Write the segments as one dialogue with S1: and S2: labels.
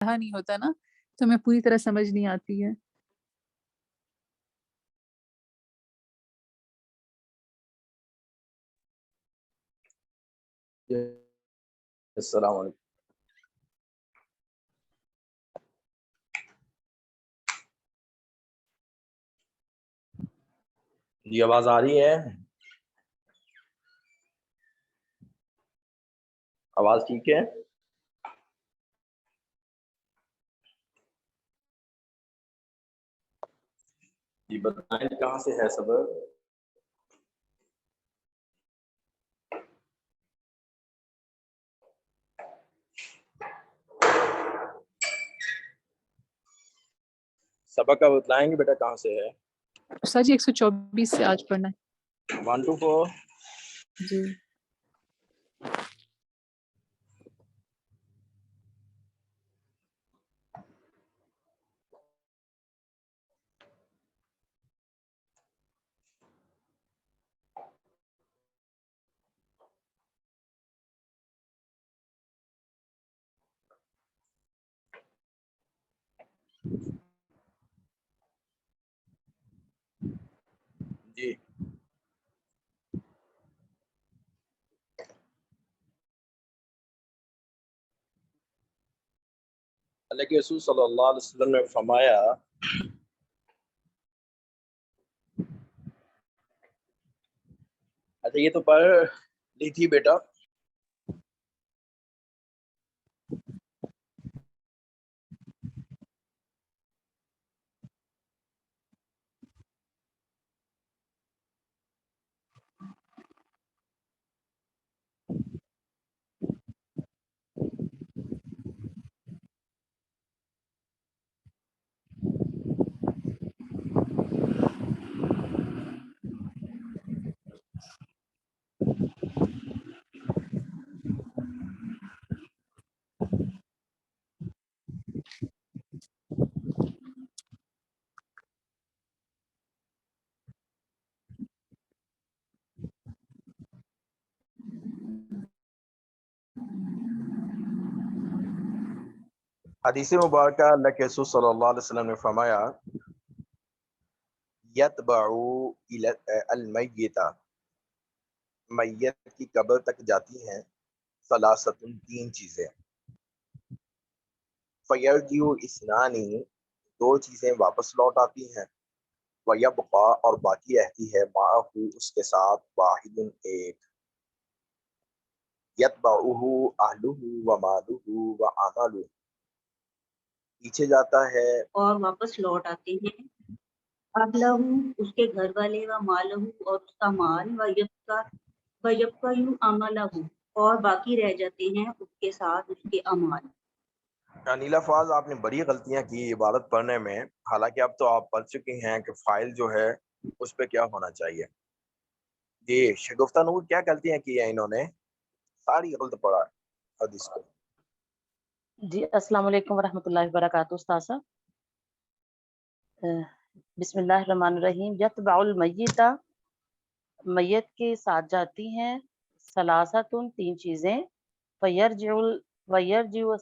S1: नहीं होता ना, तो हमें पूरी तरह समझ नहीं आती है।
S2: अस्सलाम वालेकुम। जी आवाज आ रही है? आवाज ठीक है? जी बताएं कहाँ से है सबक? सबक का बतलाएंगे बेटा कहाँ से है?
S1: सर जी 124 से आज पढ़ना है।
S2: 1 to 4
S1: जी।
S2: जी अल्लाह के रसूल सल्लल्लाहु अलैहि वसल्लम ने फरमाया अच्छा ये तो पढ़ ली थी बेटा। हदीस मुबारक अल्लाह के रसूल सल्लल्लाहु अलैहि वसल्लम ने फरमाया यतबउ अल-मय्यिता मैयत की कब्र तक जाती हैं सलासतुन 3 चीजें फयरजिउ इस्नानी 2 चीजें वापस लौट आती हैं वयबका और बाकी रहती है माहू उसके साथ वाहिदुन एक यतबउहु अहलुहु व मालुहु व अमलुहु पीछे जाता है
S3: और वापस लौट आते हैं अहलहु उसके घर वाले व मालहु और उसका माल व यबका यू अमलहु और बाकी रह जाते हैं उसके साथ उसके अमाल।
S2: नीला फवाज आपने बड़ी गलतियां की इबारत पढ़ने में, हालांकि अब तो आप पढ़ चुके हैं कि फाइल जो है उस पे क्या होना चाहिए। जी शगुफ्ता नूर क्या गलतियां की हैं इन्होंने, सारी गलत पढ़ा है हदीस को।
S4: जी अस्सलाम वालेकुम वरहमतुल्लाहि वबरकातुहू उस्ताद साहब। बिस्मिल्लाहिर्रहमानिर्रहीम। यतबाउल मय्यिता मैयत के साथ जाती हैं सलासतुन 3 चीजें वयरजिउ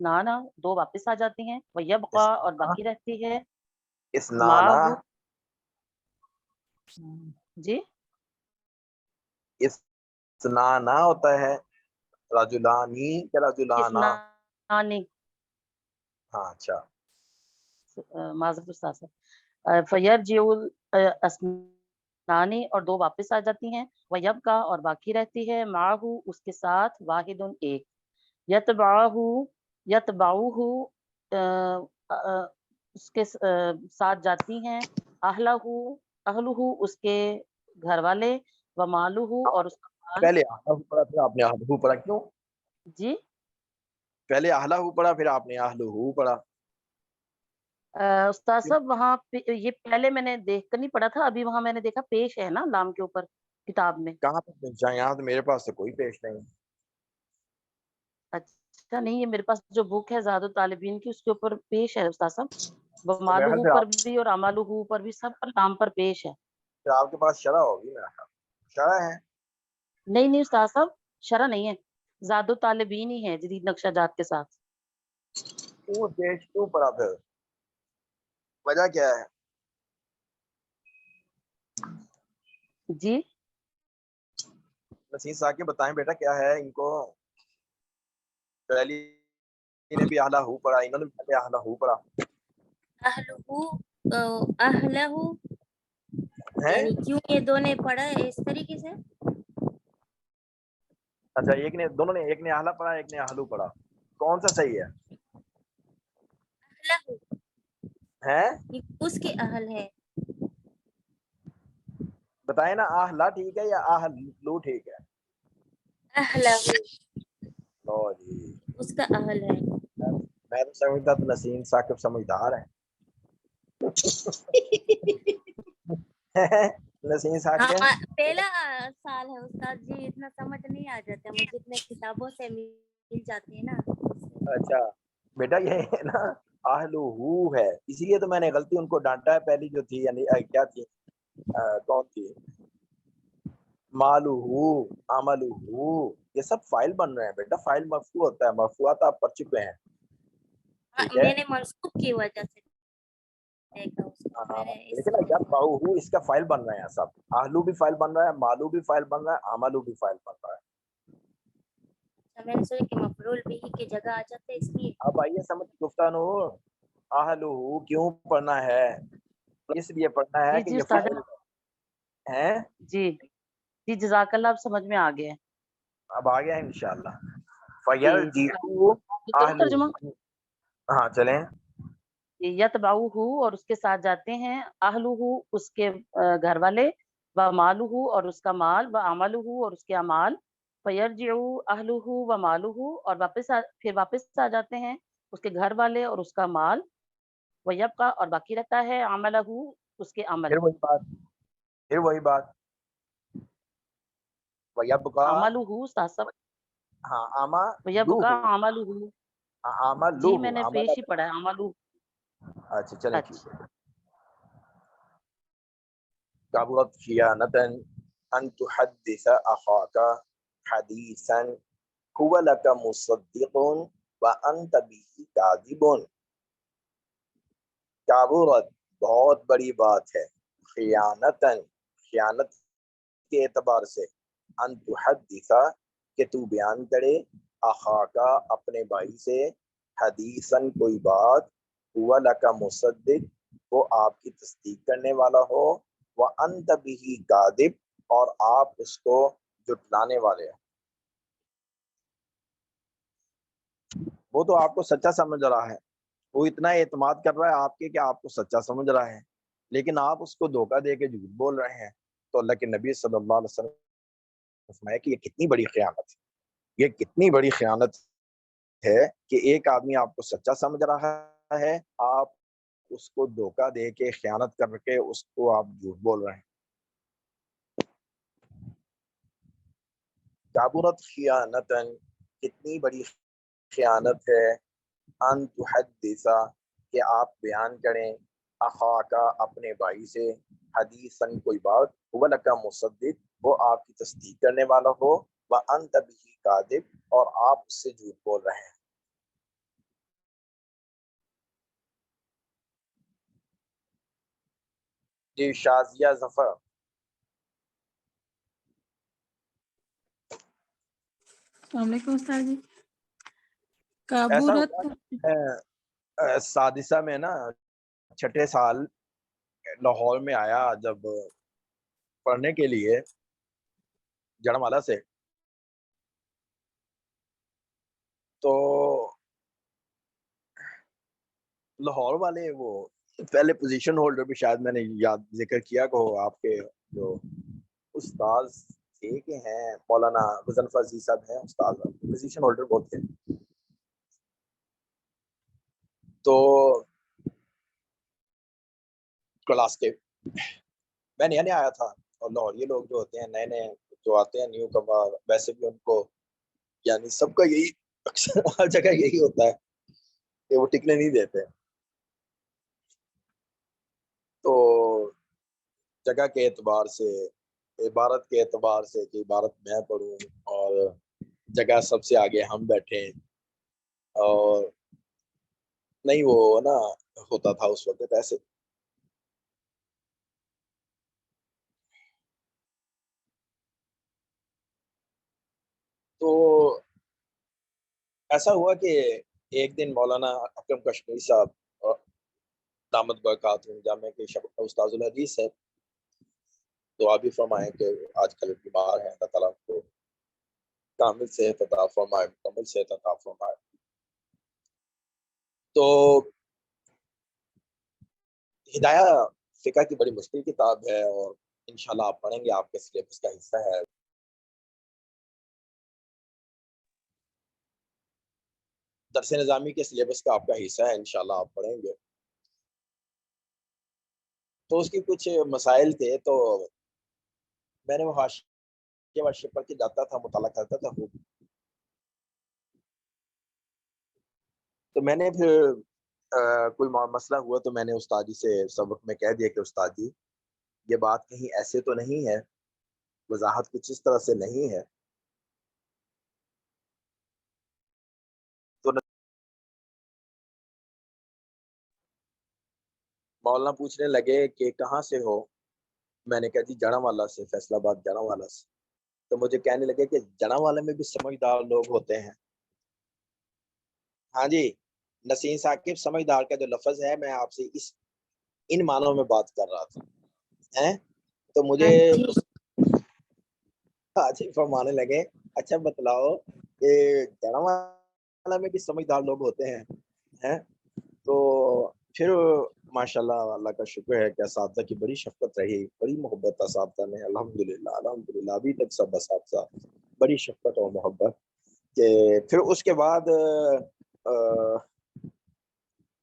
S4: नाना 2 वापस आ जाती हैं वयबका और बाकी रहती है
S2: इस्नाना
S4: माहु जी
S2: इस्नाना होता है रजुलानी क्या रजुलाना?
S4: इस्नानी
S2: हाँ अच्छा
S4: माज़रत उस्ताद साहब। फयरजिउल अस्नानी और 2 वापस आ जाती हैं वयबका और बाकी रहती है माहु उसके साथ वाहिदुन एक यतबाउहु उसके साथ जाती हैं अहलहु उसके घर वाले व मालुहु और उसका माल।
S2: पहले आहलहू पढ़ा फिर आपने आहलहू पढ़ा क्यों?
S4: जी
S2: पहले आहलहू पढ़ा फिर आपने आहलहू पढ़ा।
S4: उस्ताद साहब वहाँ पे ये पहले मैंने देख कर नहीं पढ़ा था, अभी वहाँ मैंने देखा पेश है ना लाम के ऊपर किताब में।
S2: कहाँ पे पहुंचा? यहाँ तो मेरे पास तो कोई पेश नहीं।
S4: अच्छा नहीं, ये मेरे पास जो बुक है ज़ादुत तालिबीन की उसके ऊपर पेश है उस्ताद साहब।
S2: तो मेरे ख्याल
S4: वमालुहु
S2: से
S4: पर भी और अमालुहु पर भी सब पर नाम पर पेश है।
S2: फिर आपके पास शरह होगी मेरा ख्याल। शरह है?
S4: नहीं नहीं उस्ताद साहब शरह नहीं है, ज़ादुत तालिबीन ही है जदीद नक्शा जात के साथ।
S2: کیوں پیش کیوں پڑا پھر وجہ کیا ہے؟
S4: جی
S2: نسیم صاحب بتائیں بیٹا کیا ہے ان کو. پہلی نے بھی اہلا ہو پڑھا, انہوں نے بھی اہلا ہو پڑھا
S5: اہلہو
S2: ہے.
S5: یعنی کیوں یہ دو نے پڑھا ہے اس طریقے سے.
S2: اچھا ایک نے دونوں نے, ایک نے اہلا پڑھا ایک نے اہلو پڑھا, کون سا صحیح ہے؟
S5: اہلہو
S2: ہے
S5: یہ اس کے اہل ہے.
S2: بتائیں نا, اہلا ٹھیک ہے یا اہلو ٹھیک ہے؟
S5: اہلہو
S2: لو جی,
S5: اس کا اہل ہے.
S2: میں تو سمجھتا تو نسیم ثاقب سمجھدار ہے. نسیم ثاقب
S5: پہلا سال ہے استاد جی, اتنا سمجھ نہیں آ جاتا مجھے, اتنے کتابوں سے مل جاتی ہے نا.
S2: اچھا بیٹا یہ ہے نا اہلو ہے, اسی لیے تو میں نے غلطی ان کو ڈانٹا ہے. پہلی جو تھی یعنی کیا تھی, کون تھی, مالو عملو, یہ سب فائل بن رہے ہیں بیٹا. فائل مرفوع ہوتا ہے, مرفوعات آپ پڑھ چکے ہیں. ٹھیک ہے,
S5: میں نے منسوخ کی وجہ سے دیکھا اس کو, میں نے اس
S2: لیکن
S5: وجہ
S2: جب
S5: سے.
S2: اس کا فائل بن رہے ہیں سب. اہلو بھی فائل بن رہا ہے, مالو بھی فائل بن رہا ہے, عملو بھی فائل بن رہا ہے.
S5: میں نے سوچا کہ مفعول بھی کی جگہ آ جاتے اس لیے.
S2: اب آئیے سمجھ گفتانو, اہلو کیوں پڑھنا ہے؟ اس لیے پڑھنا ہے
S4: جی
S2: کہ
S4: جی
S2: یہ
S4: استاد
S2: فائل ہے.
S4: جی جی جزاک اللہ, آپ سمجھ میں آ گئے.
S2: اب آ گیا انشاءاللہ.
S4: جی
S2: فیرجعوا
S4: کروں ترجمہ.
S2: ہاں چلیں.
S4: یتبعوہ اور اس کے ساتھ جاتے ہیں, اہلہ اس کے گھر والے, و مالہ اور اس کا مال, و عملہ اور اس کے اعمال, فیرجعوا اہلہ و مالہ اور پھر واپس آ جاتے ہیں اس کے گھر والے اور اس کا مال, ویبقى اور باقی رہتا ہے, عملہ اس کے عمل.
S2: پھر وہی بات ویبقى,
S4: عملہ
S2: ہاں عملہ,
S4: ویبقى عملہ.
S2: عملہ,
S4: جی میں نے پیش ہی پڑھا ہے عملہ.
S2: اچھا چلیں ٹھیک
S4: اچھا
S2: ہے. كبرت خيانة أن تحدث أخاك حديثا هو لك مصدق وأنت به كاذب. كبرت بہت بڑی بات ہے, خیانتاً خیانت کے اعتبار سے, ان تحدث کہ تو بیان کرے, اخاکا اپنے بھائی سے, حدیثاً کوئی بات, هو لك مصدق وہ آپ کی تصدیق کرنے والا ہو, وَأَنْتَ بِهِ كَاذِبٌ اور آپ اس کو جھٹلانے والے ہیں. وہ تو آپ کو سچا سمجھ رہا ہے, وہ اتنا اعتماد کر رہا ہے آپ کے کہ آپ کو سچا سمجھ رہا ہے, لیکن آپ اس کو دھوکہ دے کے جھوٹ بول رہے ہیں. تو اللہ کے نبی صلی اللہ علیہ وسلم نے فرمایا کہ یہ کتنی بڑی خیانت ہے, یہ کتنی بڑی خیانت ہے کہ ایک آدمی آپ کو سچا سمجھ رہا ہے, آپ اس کو دھوکہ دے کے خیانت کر کے اس کو آپ جھوٹ بول رہے ہیں. کابرت خیانتاً کتنی بڑی خیانت ہے, ان تحدثا کہ آپ بیان کریں, اخاکا اپنے بھائی سے, حدیثاً کوئی بات, هو لک مصدق وہ آپ کی تصدیق کرنے والا ہو, وانت به کاذب اور آپ اس سے جھوٹ بول رہے ہیں. جی شازیہ ظفر.
S1: السلام علیکم استاد جی.
S2: ایسا
S1: کابورت
S2: ہوا ہے سادسہ میں نا, چھٹے سال لاہور میں آیا جب پڑھنے کے لیے جڑمالا سے, تو لاہور والے وہ پہلے پوزیشن ہولڈر بھی, شاید میں نے یاد ذکر کیا کہ آپ کے جو استاد تھے کہ ہیں مولانا غضنفر عزیز صاحب ہیں استاد, پوزیشن ہولڈر بہت تھے. تو کلاس کے میں نیا نیا آیا تھا, اور لاہور یہ لوگ جو ہوتے ہیں نئے نئے جو آتے ہیں نیو کمر, ویسے بھی ان کو یعنی سب کا یہی اکثر ہر جگہ یہی ہوتا ہے کہ وہ ٹکنے نہیں دیتے. تو جگہ کے اعتبار سے, عبارت کے اعتبار سے کہ عبارت میں پڑھوں اور جگہ سب سے آگے ہم بیٹھے, اور नहीं वो ना होता था उस वक्त ऐसे। तो ऐसा हुआ कि एक दिन मौलाना अकरम कश्मीरी साहब दामद बरकातहू जामे के उस्ताजुल हदीस है, तो आप भी फरमाएं कि आजकल बीमार हैं, अल्लाह ताला उनको कामिल सेहत अता फरमाए, मुकम्मल सेहत अता फरमाए। तो हिदाया फ़िक़्ह की बड़ी मुश्किल किताब है और इंशाल्लाह आप पढ़ेंगे, आपके सिलेबस का हिस्सा है। दरस निज़ामी के सिलेबस का आपका हिस्सा है, इंशाल्लाह आप पढ़ेंगे। तो उसके कुछ मसाइल थे, तो मैंने वो हाशिया वाशिया पढ़ के जाता था, मुताला करता था खूब। तो मैंने फिर कोई मसला हुआ तो मैंने उस्ताद जी से सबक में कह दिया कि उस्ताद जी, ये बात कहीं ऐसे तो नहीं है, वज़ाहत कुछ इस तरह से नहीं है। तो मौलाना पूछने लगे कि कहाँ से हो? मैंने कहा जी जड़ांवाला से, फैसलाबाद जड़ांवाला से। तो मुझे कहने लगे कि जड़ांवाला में भी समझदार लोग होते हैं। हाँ जी, नसीम साकिब समझदार का जो लफ्ज़ है, मैं आपसे इन मानों में बात कर रहा था। हैं? तो मुझे
S3: हाँ जी।
S2: उस हाजी फरमाने लगे, अच्छा बतलाओ कि जड़ांवाला में भी समझदार लोग होते हैं, हैं? तो फिर माशाल्लाह अल्लाह का शुक्र है कि असातिज़ा की बड़ी शफ़क़त रही, बड़ी मोहब्बत असातिज़ा ने अल्हम्दुलिल्लाह अल्हम्दुलिल्लाह अभी तक सब असातिज़ा बड़ी शफ़क़त और मोहब्बत के। फिर उसके बाद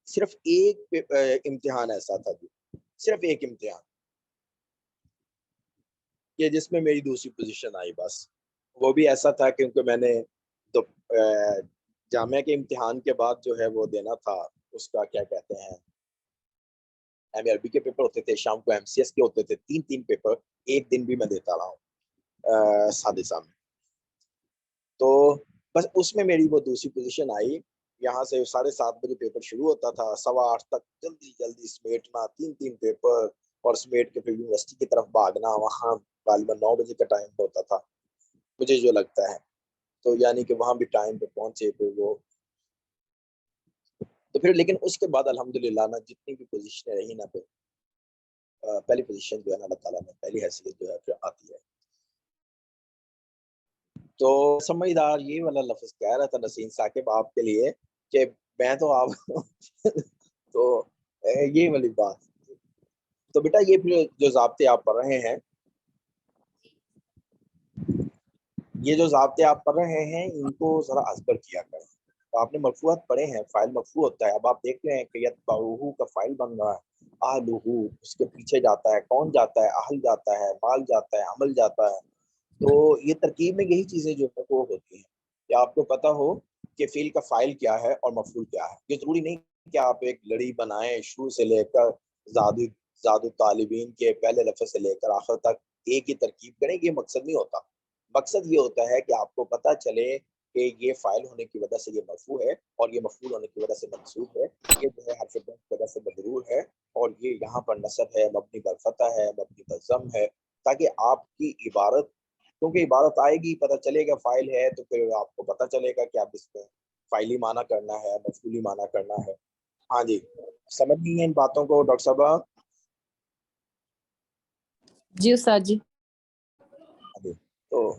S2: सिर्फ़ एक इम्तिहान ऐसा था जी, सिर्फ़ एक इम्तिहान कि जिसमें मेरी दूसरी पोज़ीशन आई बस। वो भी ऐसा था क्योंकि मैंने तो जामिया के इम्तिहान के बाद जो है वो देना था, उसका क्या कहते हैं, एमए-अरबी के पेपर होते थे, शाम को एमसीएस के होते थे, 3-3 पेपर, एक दिन भी मैं देता रहा हूँ सादिसा में। तो बस उसमें मेरी वो दूसरी पोज़ीशन आई, यहाँ से 7:30 बजे पेपर शुरू होता था, 8:15 तक जल्दी-जल्दी समेटना 3-3 पेपर और समेट के फिर यूनिवर्सिटी की तरफ भागना, वहाँ गालिबन 9 बजे का टाइम होता था, मुझे जो लगता है। तो यानी कि वहाँ भी टाइम पे पहुँचे फिर वो, तो फिर लेकिन उसके बाद अल्हम्दुलिल्लाह ना जितनी भी पोज़ीशनें रही ना फिर पहली पोज़ीशन जो है ना अल्लाह ताला ने पहली हैसियत जो है फिर आती है। तो समझदार ये वाला लफ्ज़ कह रहा था नसीम साकिब आपके लिए कि मैं तो आप तो ये वाली बात। तो बेटा ये फिर जो ज़ाब्ते आप पढ़ रहे हैं, ये जो ज़ाब्ते आप पढ़ रहे हैं, इनको ज़रा अज़बर किया करें। तो आपने मरफ़ूआत पढ़े हैं, फ़ाइल मरफ़ू होता है। अब आप देख रहे हैं कि यत्बअहू का फ़ाइल बन रहा है, अहलुहू उसके पीछे जाता है, कौन जाता है? अहल जाता है, माल जाता है, अमल जाता है। तो ये तरकीब में यही चीज़ें जो है वो होती हैं कि आपको पता हो कि फ़ील का फ़ाइल क्या है और मफ़ऊल क्या है। ये ज़रूरी नहीं कि आप एक लड़ी बनाएँ शुरू से लेकर ज़ादु ज़ादु तालिबीन के पहले लफ़्ज़ से लेकर आखिर तक एक ही तरकीब करें, ये मकसद नहीं होता। मकसद ये होता है कि आपको पता चले कि ये फ़ाइल होने की वजह से ये मरफ़ू है और ये मफ़ऊल होने की वजह से मंसूब है। ये जो है हर्फ़ जर की वजह से मजरूर है और ये यहाँ पर नस्ब है, मबनी बर फ़तह है, मबनी बर ज़म है, ताकि आपकी इबारत, क्योंकि इबारत आएगी पता चलेगा फ़ाइल है तो फिर आपको पता चलेगा कि आप इसमें फ़ाइली माना करना है, मफ़ऊली माना करना है। हाँ जी, समझ गई हैं इन बातों को डॉक्टर साहबा?
S1: जी उस्ताद जी।
S2: हाँ जी, तो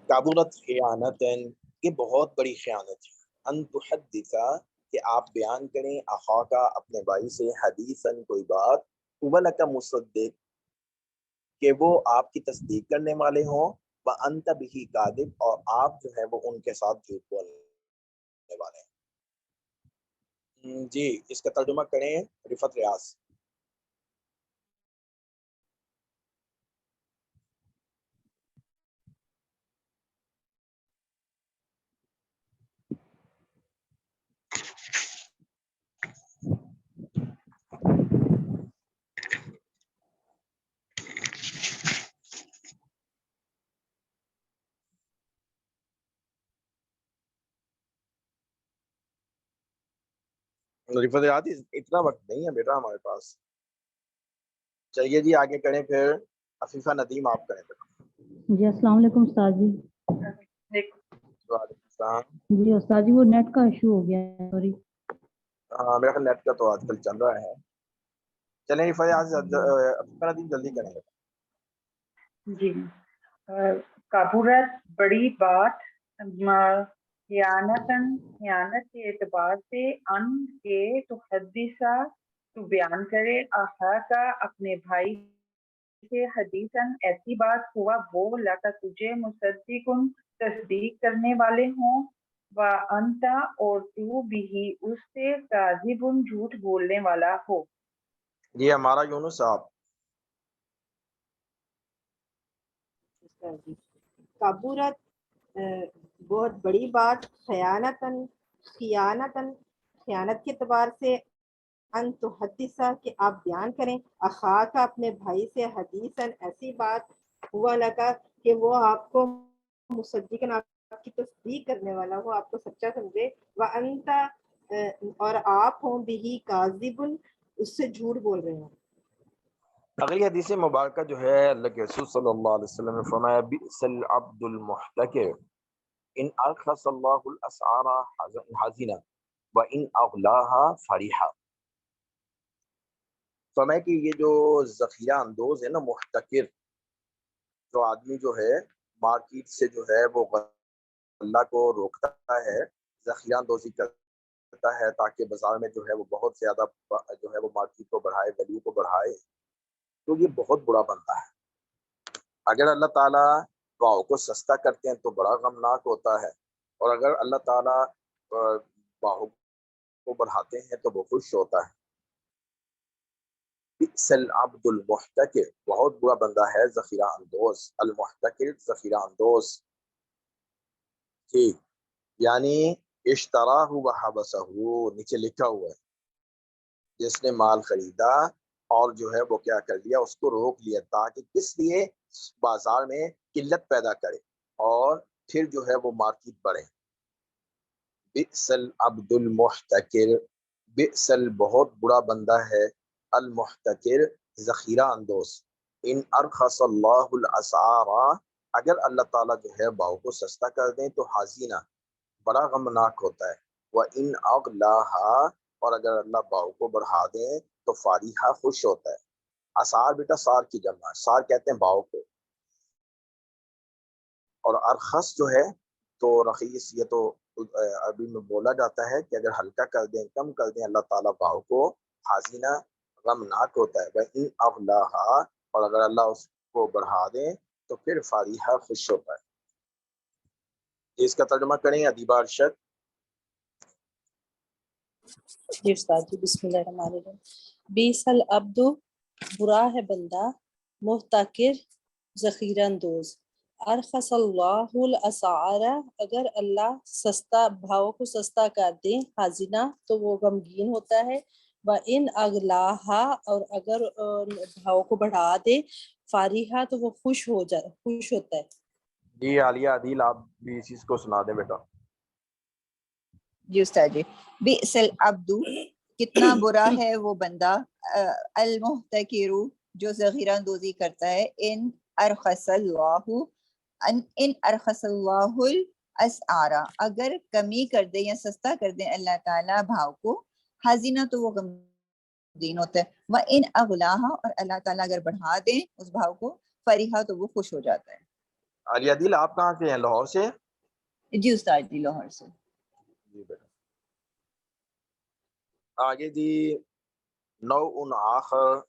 S2: काबुरत ख़ियानतन, ये बहुत बड़ी ख़ियानत है। अन तुहद्दिसा कि आप बयान करें अख़ाका अपने भाई से हदीसन कोई बात, हुवा लका मुसद्दिक़ कि वो आपकी तस्दीक करने वाले हों, व अंत बिही कादिब और आप जो है वो उनके साथ झूठ बोलने वाले हैं। जी, इसका तर्जुमा करें रिफ़त रियाज़। रिफत याद इतना वक्त नहीं है बेटा हमारे पास। चलिए जी आगे करें फिर। अफीफा नदीम आप करें बेटा।
S6: जी अस्सलाम वालेकुम उस्ताद जी।
S2: वालेकुम सलाम।
S6: जी उस्ताद जी वो नेट का इशू हो गया है, सॉरी।
S2: हाँ मेरा ख्याल नेट का तो आजकल चल रहा है। चलें रिफत अफीफा नदीम जल्दी करेंगे।
S7: जी काबूरत बड़ी बात खयानत के एतबार से अन के तो हदीसा तू बयान करे आहा का अपने भाई से हदीसन ऐसी बात हुआ वो लाका तुझे मुसद्दिकुन तस्दीक करने वाले हों व अंता और तू भी उससे काज़िबुन झूठ बोलने वाला हो।
S2: ये हमारा यूनुस साहब।
S8: काबूरत बहुत बड़ी बात खयानत के एतबार से अन तो हदीसा कि आप बयान करें अखा का अपने भाई से हदीसन ऐसी बात हुआ लगा कि वो आपको मुसद्दिकन आपकी तस्दीक करने वाला हो, आपको सच्चा समझे। व अंता और आप हों बिही काज़िबुन उससे झूठ बोल रहे हो।
S2: अगली हदीस मुबारक जो है अल्लाह के रसूल सल्लल्लाहु अलैहि वसल्लम ने फरमाया बिसल अब्दुल मुहतकिर इन अरखसल्लाहुल असआरा हाजिना व इन अगलाहा फरीहा। फरमाया कि ये जो ज़ख़ीरा अंदोज़ है ना मुहतकिर, जो आदमी जो है मार्केट से जो है वो गल्ला को रोकता है, ज़ख़ीरा अंदोज़ी करता है ताकि बाजार में जो है वो बहुत ज़्यादा जो है वो मार्केट को बढ़ाए, वैल्यू को बढ़ाए, तो ये बहुत बुरा बनता है। अगर अल्लाह ताला भाव को सस्ता करते हैं तो बड़ा गमनाक होता है, और अगर अल्लाह ताला भाव को बढ़ाते हैं तो वो खुश होता है। बिसल अब्दुल मुहतकिर, बहुत बुरा बंदा है ज़ख़ीरा अंदोज़। अल मुहतकिर ज़ख़ीरा अंदोज़, ठीक, यानी इश्तराहु व हबसहु, नीचे लिखा हुआ है जिसने माल खरीदा और जो है वो क्या कर लिया, उसको रोक लिया, ताकि किस लिए, बाजार में किल्लत पैदा करे और फिर जो है वो मार्केट बढ़े। बिसल अब्दुल मुहतकिर, बिसल बहुत बुरा बंदा है, अल मुहतकिर ज़ख़ीरा अंदोज़। इन अरखसल्लाहुल असआरा, अगर अल्लाह ताला जो है भाव को सस्ता कर दें तो हाज़िना, बड़ा गमनाक होता है। व इन अगलाहा, और अगर अल्लाह भाव को बढ़ा दें तो फारिहा, खुश होता है। असार बेटा सार की जमा, सार कहते हैं भाव को, और अरखस जो है तो रखीस, ये तो अरबी में बोला जाता है कि अगर हल्का कर दें, कम कर दें अल्लाह ताला भाव को, हाजिना गमनाक होता है। वह इन अगलाहा, और अगर अल्लाह उसको बढ़ा दें तो फिर फारिहा, खुश होता है। इसका तर्जुमा करें अदीबा अरशद।
S9: जी उस्ताद जी, बिस्मिल्लाहिर्रहमानिर्रहीम। बीसल अब्दु, बुरा है बंदा, मुहतकिर ज़ख़ीरा अंदोज़, अरखसल्लाहुल असआरा, अगर अल्लाह सस्ता भाव को सस्ता कर दे, हाजिना तो वो गमगीन होता है, व इन अगलाहा, और अगर भाव को बढ़ा दे, फारिहा तो वो खुश होता है।
S2: जी आलिया आदिल, आप भी इस चीज को सुना दें बेटा।
S10: जी उस्ताद जी। बिसल अब्दु, कितना बुरा है वो बंदा, अल मुहतकिरु, जो ज़ख़ीरा अंदोज़ी करता है, इन अरखसल्लाहु, इन अरखसल्लाहुल असआरा, अगर कमी कर दे या सस्ता कर दे अल्लाह ताला भाव को, हाजिना तो वो गमगीन होता है। व इन अगलाहा, और अल्लाह ताला अगर बढ़ा दे उस भाव को, फरीहा तो वो खुश हो जाता है।
S2: आलिया आदिल, आप कहाँ से हैं? लाहौर से?
S10: जी उस्ताद जी, लाहौर से।
S2: जी बेटा। आगे जी, नौउन आखर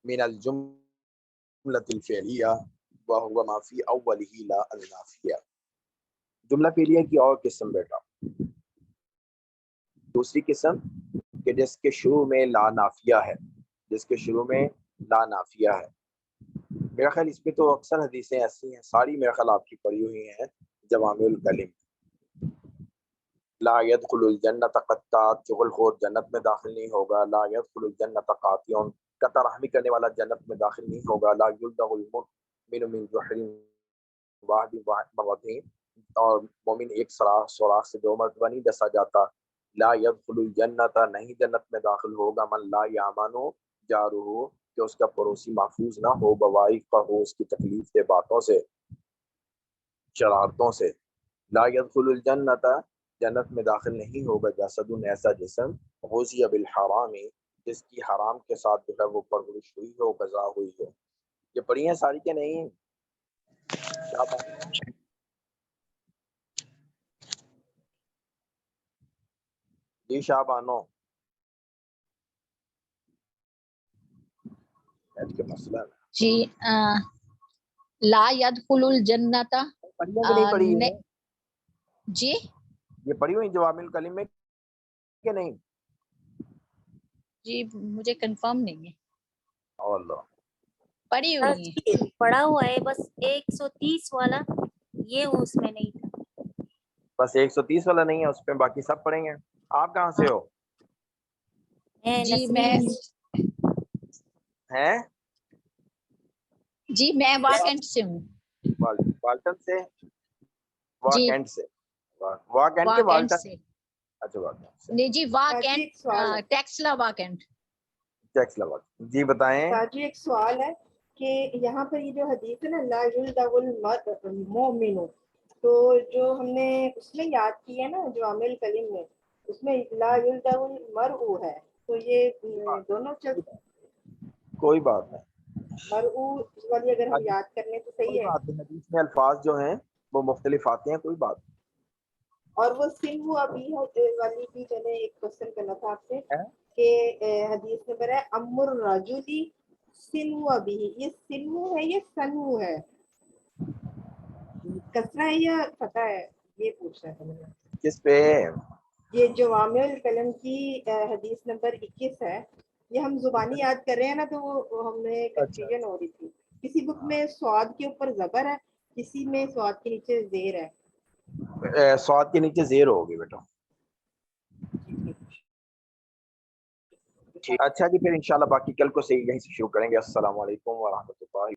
S2: मिनल जुमलतिल फ़िअलिया व हुवा मा फ़ी अव्वलिही ला अल नाफ़िया। जुमला फ़िअलिया की और किस्म बेटा, दूसरी किस्म कि जिसके शुरू में ला नाफिया है, जिसके शुरू में ला नाफिया है। मेरा ख्याल इसमें तो अक्सर हदीसें ऐसी हैं, सारी मेरा ख्याल आपकी पढ़ी हुई हैं जवामिउल कलिम। ला यदखुलुल जन्नत क़त्तात, चुगलखोर जन्नत में दाखिल नहीं होगा। ला यदखुलुल जन्नत क़ातिउन, कतरहमी करने वाला जन्नत में दाखिल नहीं होगा। ला युल्दगुल मुमिनु मिन जुहरिन वाहिदिन मररतैन, और मोमिन एक सुराख से दो मरतबा नहीं डसा जाता। لا یدخل الجنت نہیں جنت میں داخل ہوگا من لا یامنو جارہ کہ اس کا پڑوسی محفوظ نہ ہو بوائق ہو اس کی تکلیف دہ باتوں سے شرارتوں سے. لا يدخل الجنت جنت میں داخل نہیں ہوگا جسد ایسا جسم غذی بالحرام جس کی حرام کے ساتھ جو ہے وہ پرورش ہوئی ہو غذا ہوئی ہو. یہ پڑھی ہیں ساری کہ نہیں؟ جی شابانو ایج کے مسئلہ ہے.
S11: جی لا يدخل الجنت
S2: پڑھی ہے کہ نہیں پڑھی ہے؟
S11: جی
S2: یہ پڑھی ہوئی جوامع الکلم میں کہ نہیں؟
S11: جی مجھے کنفرم نہیں ہے.
S2: اللہ
S11: پڑھی ہوئی ہے.
S5: پڑھا ہوا ہے بس 130 والا یہ اس میں نہیں تھا.
S2: بس 130 والا نہیں ہے اس پہ باقی سب پڑھیں گے. آپ کہاں سے ہو؟
S11: جی میں
S2: ہیں
S11: جی میں واکنڈ سے ہوں.
S2: والٹن سے
S11: جی
S2: واکنڈ سے واکنڈ کے
S11: واکنڈ
S2: والٹن
S11: سے
S2: اچھا واکنڈ سے
S11: نہیں جی
S8: ایک
S11: واکنڈ
S8: سوال ہے
S11: ٹیکسلا واکنڈ.
S2: ٹیکس لگا. جی بتائیں.
S8: ساجی ایک سوال ہے کہ یہاں پر یہ جو حدیث ہے نا لا یلدغ المؤمن تو جو ہم نے اس میں یاد کی ہے نا جو عامل کلیم میں اس میں لا یلدغ المرء ہے تو یہ دونوں چلتے
S2: کوئی بات نہیں.
S8: مرء والی اگر ہم یاد کر لیں تو
S2: کوئی
S8: صحیح ہے.
S2: بات نہیں حدیث میں الفاظ جو ہیں وہ مختلف آتے ہیں کوئی بات نہیں.
S8: اور وہ سنو ابھی والی بھی میں نے ایک کوشچن کرنا تھا آپ سے
S2: ہے.
S8: کہ حدیث نمبر ہے امر الرجلی سنو ابھی یہ سنو ہے یہ سنو ہے کسرہ ہے یا فتح ہے یہ پوچھنا تھا مجھے.
S2: کس پہ؟
S8: یہ جوامع الکلم کی حدیث نمبر 21 ہے. یہ ہم زبانی یاد کر رہے ہیں نا تو وہ ہمیں کنفیوژن ہو رہی تھی. کسی بک میں سواد کے اوپر زبر ہے کسی میں سواد کے نیچے زیر ہے.
S2: سواد کے نیچے زیر ہوگی بیٹا. اچھا جی پھر انشاءاللہ باقی کل کو سے یہیں سے شروع کریں گے. السلام علیکم ورحمۃ اللہ.